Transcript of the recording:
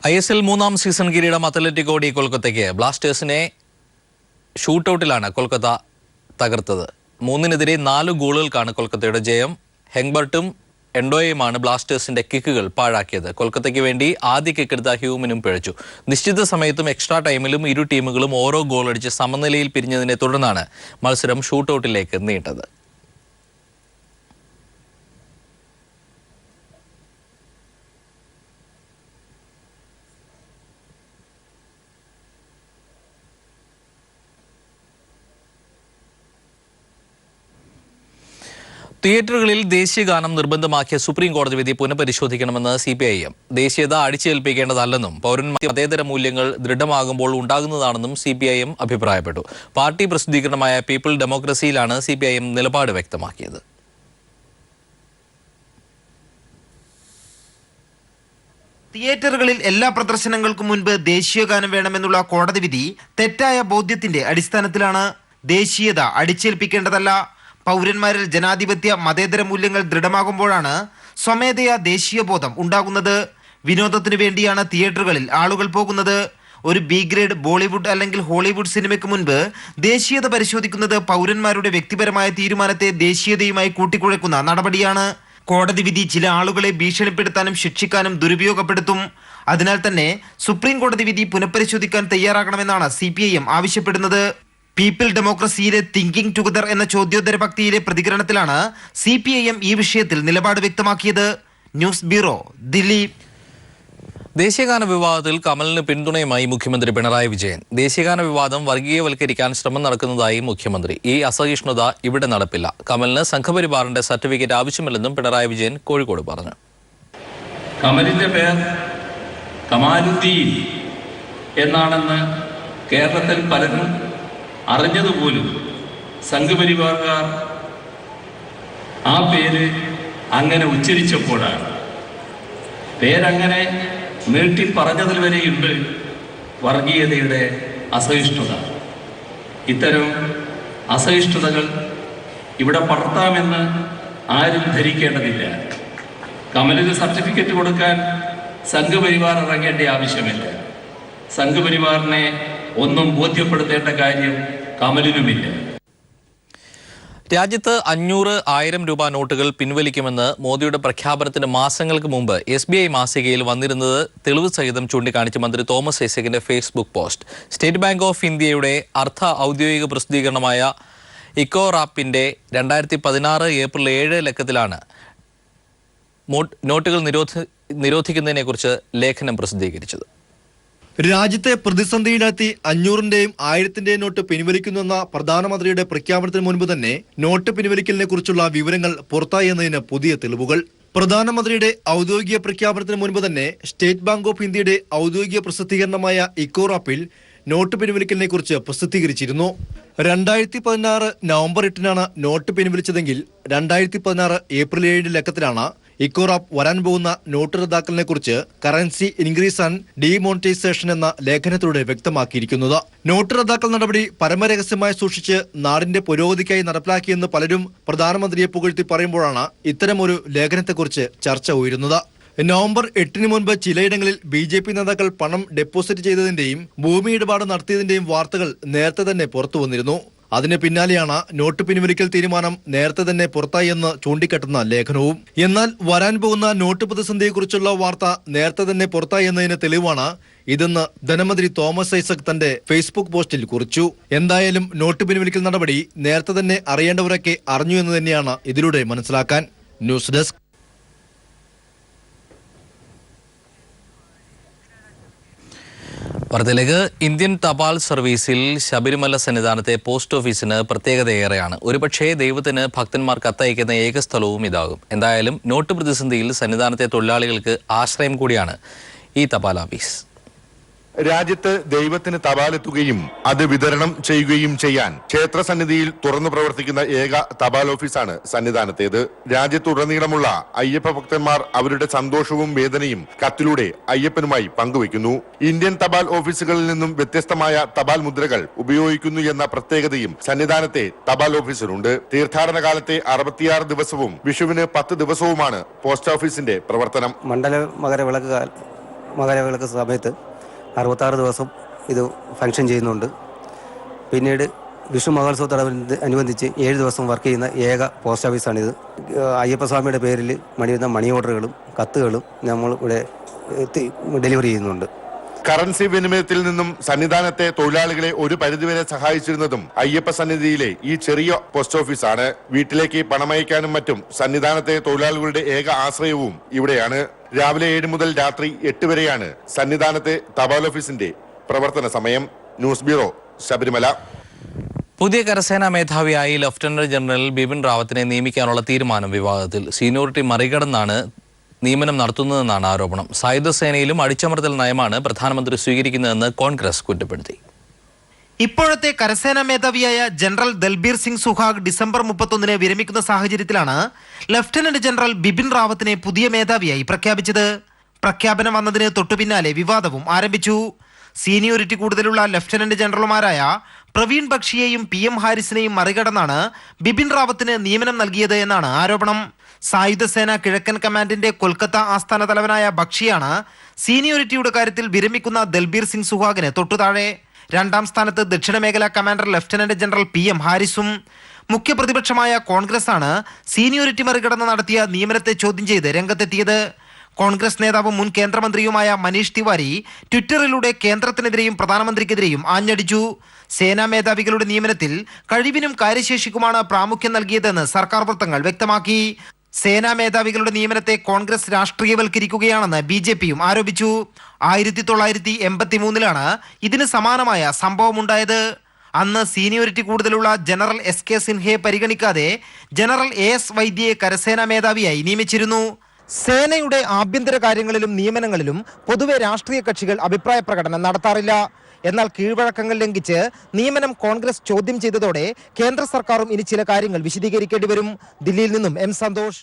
ISL മൂന്നാം season കിരീടം Atletico de കൊൽക്കത്തയ്ക്ക്. ബ്ലാസ്റ്റേഴ്സിനെ ഷൂട്ടൌട്ടിലാണ് കൊൽക്കത്ത തകർത്തത്. 3-നെതിരെ 4 ഗോളുകൾക്കാണ് കൊൽക്കത്തയുടെ ജയം. ഹെങ്ബർട്ടും എൻഡോയുമാണ് ബ്ലാസ്റ്റേഴ്സിന്റെ കിക്കുകൾ പാഴാക്കിയത്. കൊൽക്കത്തയ്ക്ക് വേണ്ടി ആദ്യ കിക്കെടുത്ത ഹ്യൂമനും പിഴച്ചു. നിശ്ചിത സമയത്തും എക്സ്ട്രാ ടൈമിലും ഇരു ടീമുകളും ഓരോ ഗോളടിച്ച് സമനിലയിൽ പിരിഞ്ഞതിനെ തുടർന്നാണ് മത്സരം ഷൂട്ടൌട്ടിലേക്ക് നീണ്ടത്. തിയേറ്ററുകളിൽ ദേശീയഗാനം നിർബന്ധമാക്കിയ സുപ്രീം കോടതി വിധി പുനഃപരിശോധിക്കണമെന്ന് CPIM. ദേശീയത അടിച്ചേൽപ്പിക്കേണ്ടതല്ലെന്നും പൗരന്മാർക്ക് മതേതര മൂല്യങ്ങൾ ദൃഢമാകുമ്പോൾ ഉണ്ടാകുന്നതാണെന്നും CPIM അഭിപ്രായപ്പെട്ടു. പാർട്ടി പ്രസിദ്ധീകരണമായ പീപ്പിൾ ഡെമോക്രസിയിലാണ് CPIM നിലപാട് വ്യക്തമാക്കിയത്. തിയേറ്ററുകളിൽ എല്ലാ പ്രദർശനങ്ങൾക്കും മുൻപ് ദേശീയഗാനം വേണമെന്നുള്ള കോടതി വിധി തെറ്റായ ബോധ്യത്തിന്റെ അടിസ്ഥാനത്തിലാണ്. ദേശീയത അടിച്ചേൽപ്പിക്കേണ്ടതല്ല. പൗരന്മാരിൽ ജനാധിപത്യ മതേതര മൂല്യങ്ങൾ ദൃഢമാകുമ്പോഴാണ് സ്വമേധയാ ദേശീയബോധം ഉണ്ടാകുന്നത്. വിനോദത്തിനു വേണ്ടിയാണ് തിയേറ്ററുകളിൽ ആളുകൾ പോകുന്നത്. ഒരു B ഗ്രേഡ് ബോളിവുഡ് അല്ലെങ്കിൽ ഹോളിവുഡ് സിനിമയ്ക്ക് മുൻപ് ദേശീയത പരിശോധിക്കുന്നത് പൗരന്മാരുടെ വ്യക്തിപരമായ തീരുമാനത്തെ ദേശീയതയുമായി കൂട്ടിക്കുഴക്കുന്ന നടപടിയാണ്. കോടതി വിധി ചില ആളുകളെ ഭീഷണിപ്പെടുത്താനും ശിക്ഷിക്കാനും ദുരുപയോഗപ്പെടുത്തും. അതിനാൽ തന്നെ സുപ്രീം കോടതി വിധി പുനഃപരിശോധിക്കാൻ തയ്യാറാകണമെന്നാണ് CPIM ആവശ്യപ്പെടുന്നത്. പീപ്പിൾ ഡെമോക്രസിയിലെ തിങ്കിങ് ടുഗദർ എന്ന ചോദ്യോത്തര പക്തിയിലെ പ്രതികരണത്തിലാണ് CPIM ഈ വിഷയത്തിൽ നിലപാട് വ്യക്തമാക്കിയത്. News bureau, Delhi. ദേശീയഗാന വിവാദത്തിൽ കമലിന് പിന്തുണയുമായി മുഖ്യമന്ത്രി പിണറായി വിജയൻ. ദേശീയഗാന വിവാദം വർഗീയവൽക്കരിക്കാൻ ശ്രമം നടക്കുന്നതായി മുഖ്യമന്ത്രി. ഈ അസഹിഷ്ണുത ഇവിടെ നടപ്പില്ല. കമലിന് സംഘപരിവാറിന്റെ സർട്ടിഫിക്കറ്റ് ആവശ്യമില്ലെന്നും പിണറായി വിജയൻ കോഴിക്കോട് പറഞ്ഞു. കമലിന്റെ പേർ കമാലുദ്ദീൻ എന്നാണെന്ന് കേരളത്തിൽ പലരും അറിഞ്ഞതുപോലും സംഘപരിവാർക്കാർ ആ പേര് അങ്ങനെ ഉച്ചരിച്ചപ്പോഴാണ്. പേരങ്ങനെ നീട്ടി പറഞ്ഞതിൽ വരെയുണ്ട് വർഗീയതയുടെ അസഹിഷ്ണുത. ഇത്തരം അസഹിഷ്ണുതകൾ ഇവിടെ പടർത്താമെന്ന് ആരും ധരിക്കേണ്ടതില്ല. കമലിന് സർട്ടിഫിക്കറ്റ് കൊടുക്കാൻ സംഘപരിവാർ ഇറങ്ങേണ്ട ആവശ്യമില്ല. സംഘപരിവാറിനെ ഒന്നും ബോധ്യപ്പെടുത്തേണ്ട കാര്യം കമലിനുമില്ല. രാജ്യത്ത് 500, 1000 രൂപ നോട്ടുകൾ പിൻവലിക്കുമെന്ന് മോദിയുടെ പ്രഖ്യാപനത്തിന് മാസങ്ങൾക്ക് മുമ്പ് SBI മാസികയിൽ വന്നിരുന്നത് തെളിവ് സഹിതം ചൂണ്ടിക്കാണിച്ച് മന്ത്രി തോമസ് ഐസക്കിന്റെ ഫേസ്ബുക്ക് പോസ്റ്റ്. സ്റ്റേറ്റ് ബാങ്ക് ഓഫ് ഇന്ത്യയുടെ അർദ്ധ ഔദ്യോഗിക പ്രസിദ്ധീകരണമായ ഇക്കോറാപ്പിന്റെ 2016 ഏപ്രിൽ 7 ലക്കത്തിലാണ് നോട്ടുകൾ നിരോധിക്കുന്നതിനെക്കുറിച്ച് ലേഖനം പ്രസിദ്ധീകരിച്ചത്. രാജ്യത്തെ പ്രതിസന്ധിയിലെത്തി 500-ന്റെയും 1000-ന്റെയും നോട്ട് പിൻവലിക്കുന്നുവെന്ന പ്രധാനമന്ത്രിയുടെ പ്രഖ്യാപനത്തിന് മുൻപ് തന്നെ നോട്ട് പിൻവലിക്കലിനെ കുറിച്ചുള്ള വിവരങ്ങൾ പുറത്തായി എന്നതിന് പുതിയ തെളിവുകൾ. പ്രധാനമന്ത്രിയുടെ ഔദ്യോഗിക പ്രഖ്യാപനത്തിന് മുൻപ് തന്നെ സ്റ്റേറ്റ് ബാങ്ക് ഓഫ് ഇന്ത്യയുടെ ഔദ്യോഗിക പ്രസിദ്ധീകരണമായ ഇക്കോറാപ്പിൽ നോട്ട് പിൻവലിക്കലിനെ കുറിച്ച് പ്രസിദ്ധീകരിച്ചിരുന്നു. 2016 നവംബർ 8-നാണ് നോട്ട് പിൻവലിച്ചതെങ്കിൽ 2016 ഏപ്രിൽ 7 ലക്കത്തിലാണ് ഇക്കോറാപ്പ് വരാൻ പോകുന്ന നോട്ട് റദ്ദാക്കലിനെ കുറിച്ച് കറൻസി ഇൻക്രീസ് ആൻഡ് ഡിമോണിറ്റൈസേഷൻ എന്ന ലേഖനത്തിലൂടെ വ്യക്തമാക്കിയിരിക്കുന്നത്. നോട്ട് റദ്ദാക്കൽ നടപടി പരമരഹസ്യമായി സൂക്ഷിച്ച് നാടിന്റെ പുരോഗതിക്കായി നടപ്പിലാക്കിയെന്ന് പലരും പ്രധാനമന്ത്രിയെ പുകഴ്ത്തി പറയുമ്പോഴാണ് ഇത്തരമൊരു ലേഖനത്തെക്കുറിച്ച് ചർച്ച ഉയരുന്നത്. നവംബർ 8-ന് മുൻപ് ചിലയിടങ്ങളിൽ BJP നേതാക്കൾ പണം ഡെപ്പോസിറ്റ് ചെയ്തതിന്റെയും ഭൂമി ഇടപാട് നടത്തിയതിന്റെയും വാർത്തകൾ നേരത്തെ തന്നെ പുറത്തു വന്നിരുന്നു. അതിന് പിന്നാലെയാണ് നോട്ട് പിൻവലിക്കൽ തീരുമാനം നേരത്തെ തന്നെ പുറത്തായി എന്ന് ചൂണ്ടിക്കാട്ടുന്ന ലേഖനവും. എന്നാൽ വരാൻ പോകുന്ന നോട്ട് പ്രതിസന്ധിയെക്കുറിച്ചുള്ള വാർത്ത നേരത്തെ തന്നെ പുറത്തായി എന്നതിന് തെളിവാണ് ഇതെന്ന് ധനമന്ത്രി തോമസ് ഐസക് തന്റെ ഫേസ്ബുക്ക് പോസ്റ്റിൽ കുറിച്ചു. എന്തായാലും നോട്ട് പിൻവലിക്കൽ നടപടി നേരത്തെ തന്നെ അറിയേണ്ടവരൊക്കെ അറിഞ്ഞു എന്ന് തന്നെയാണ് ഇതിലൂടെ മനസ്സിലാക്കാൻ. News desk. വാർത്തയിലേക്ക്. ഇന്ത്യൻ തപാൽ സർവീസിൽ ശബരിമല സന്നിധാനത്തെ പോസ്റ്റ് ഓഫീസിന് പ്രത്യേകതയേറെയാണ്. ഒരുപക്ഷേ ദൈവത്തിന് ഭക്തന്മാർ കത്തയക്കുന്ന ഏക സ്ഥലവും ഇതാകും. എന്തായാലും നോട്ട് പ്രതിസന്ധിയിൽ സന്നിധാനത്തെ തൊഴിലാളികൾക്ക് ആശ്രയം കൂടിയാണ് ഈ തപാൽ ഓഫീസ്. രാജ്യത്ത് ദൈവത്തിന് തപാലെത്തുകയും അത് വിതരണം ചെയ്യുകയും ചെയ്യാൻ ക്ഷേത്ര സന്നിധിയിൽ തുറന്നു പ്രവർത്തിക്കുന്ന ഏക തപാൽ ഓഫീസാണ് സന്നിധാനത്തേത്. രാജ്യത്തുടനീളമുള്ള അയ്യപ്പ ഭക്തന്മാർ അവരുടെ സന്തോഷവും വേദനയും കത്തിലൂടെ അയ്യപ്പനുമായി പങ്കുവയ്ക്കുന്നു. ഇന്ത്യൻ തപാൽ ഓഫീസുകളിൽ നിന്നും വ്യത്യസ്തമായ തപാൽ മുദ്രകൾ ഉപയോഗിക്കുന്നു എന്ന പ്രത്യേകതയും സന്നിധാനത്തെ തപാൽ ഓഫീസിനുണ്ട്. തീർത്ഥാടന കാലത്തെ 66 ദിവസവും വിഷുവിന് 10 ദിവസവുമാണ് പോസ്റ്റ് ഓഫീസിന്റെ പ്രവർത്തനം. മണ്ഡല മകര വിളക്ക് മകരവിളക്ക് സമയത്ത് 66 ദിവസം ഇത് ഫങ്ഷൻ ചെയ്യുന്നുണ്ട്. പിന്നീട് വിഷു മഹോത്സവത്തോടനുബന്ധിച്ച് 7 ദിവസം വർക്ക് ചെയ്യുന്ന ഏക പോസ്റ്റ് ഓഫീസാണിത്. അയ്യപ്പസ്വാമിയുടെ പേരിൽ വരുന്ന മണി ഓർഡറുകളും കത്തുകളും നമ്മൾ ഇവിടെ ഡെലിവറി ചെയ്യുന്നുണ്ട്. കറൻസി വിനിമയത്തിൽ നിന്നും സന്നിധാനത്തെ തൊഴിലാളികളെ ഒരു പരിധിവരെ സഹായിച്ചിരുന്നതും അയ്യപ്പ സന്നിധിയിലെ ഈ ചെറിയ പോസ്റ്റ് ഓഫീസാണ്. വീട്ടിലേക്ക് പണമയക്കാനും മറ്റും സന്നിധാനത്തെ തൊഴിലാളികളുടെ ഏക ആശ്രയവും ഇവിടെയാണ്. രാവിലെ 7 മുതൽ രാത്രി 8 വരെയാണ് സന്നിധാനത്തെ തപാൽ ഓഫീസിന്റെ പ്രവർത്തന സമയം. News bureau, Sabarimala. പുതിയ കരസേനാ മേധാവിയായി ലഫ്റ്റനന്റ് ജനറൽ ബിപിൻ റാവത്തിനെ നിയമിക്കാനുള്ള തീരുമാനം വിവാദത്തിൽ. സീനിയോറിറ്റി മറികടന്നാണ് നിയമനം നടത്തുന്നതെന്നാണ് ആരോപണം. സായുധ സേനയിലും അടിച്ചമർത്തൽ നയമാണ് പ്രധാനമന്ത്രി സ്വീകരിക്കുന്നതെന്ന് കോൺഗ്രസ് കുറ്റപ്പെടുത്തി. ഇപ്പോഴത്തെ കരസേനാ മേധാവിയായ ജനറൽ ദൽബീർ സിംഗ് സുഹാഗ് ഡിസംബർ 31 വിരമിക്കുന്ന സാഹചര്യത്തിലാണ് ലഫ്റ്റനന്റ് ജനറൽ ബിപിൻ റാവത്തിനെ പുതിയ മേധാവിയായി പ്രഖ്യാപിച്ചത്. പ്രഖ്യാപനം വന്നതിന് തൊട്ടുപിന്നാലെ വിവാദവും ആരംഭിച്ചു. സീനിയോറിറ്റി കൂടുതലുള്ള ലഫ്റ്റനന്റ് ജനറൽമാരായ പ്രവീൺ ബക്ഷിയെയും PM ഹാരിസിനെയും മറികടന്നാണ് ബിപിൻ റാവത്തിന് നിയമനം നൽകിയത് എന്നാണ് ആരോപണം. സായുധസേന കിഴക്കൻ കമാൻഡിന്റെ കൊൽക്കത്ത ആസ്ഥാന തലവനായ ബക്ഷിയാണ് സീനിയോറിറ്റിയുടെ കാര്യത്തിൽ വിരമിക്കുന്ന ദൽബീർ സിംഗ് സുഹാഗിന് തൊട്ടുതാഴെ. 2ാം സ്ഥാനത്ത് ദക്ഷിണ മേഖലാ കമാൻഡർ ലഫ്റ്റനന്റ് ജനറൽ PM ഹാരിസും. മുഖ്യ പ്രതിപക്ഷമായ കോൺഗ്രസ് ആണ് സീനിയോറിറ്റി മറികടന്ന് നടത്തിയ നിയമനത്തെ ചോദ്യം ചെയ്ത് രംഗത്തെത്തിയത്. കോൺഗ്രസ് നേതാവും മുൻ കേന്ദ്രമന്ത്രിയുമായ മനീഷ് തിവാരി ട്വിറ്ററിലൂടെ കേന്ദ്രത്തിനെതിരെയും പ്രധാനമന്ത്രിക്കെതിരെയും ആഞ്ഞടിച്ചു. സേനാ മേധാവികളുടെ നിയമനത്തിൽ കഴിവിനും കാര്യശേഷിക്കുമാണ് പ്രാമുഖ്യം നൽകിയതെന്ന് സർക്കാർ വൃത്തങ്ങൾ വ്യക്തമാക്കി. സേനാ മേധാവികളുടെ നിയമനത്തെ കോൺഗ്രസ് രാഷ്ട്രീയവൽക്കരിക്കുകയാണെന്ന് BJPയും ആരോപിച്ചു. 1983 ഇതിന് സമാനമായ സംഭവമുണ്ടായത്. അന്ന് സീനിയോറിറ്റി കൂടുതലുള്ള ജനറൽ SK സിൻഹയെ പരിഗണിക്കാതെ ജനറൽ AS വൈദ്യയെ കരസേനാ മേധാവിയായി നിയമിച്ചിരുന്നു. സേനയുടെ ആഭ്യന്തര കാര്യങ്ങളിലും നിയമനങ്ങളിലും പൊതുവെ രാഷ്ട്രീയ കക്ഷികൾ അഭിപ്രായ പ്രകടനം നടത്താറില്ല. എന്നാൽ കീഴ്വഴക്കങ്ങൾ ലംഘിച്ച് നിയമനം കോൺഗ്രസ് ചോദ്യം ചെയ്തതോടെ കേന്ദ്ര സർക്കാരും ഇനി ചില കാര്യങ്ങൾ വിശദീകരിക്കേണ്ടി വരും. ദില്ലിയിൽ നിന്നും M. സന്തോഷ്.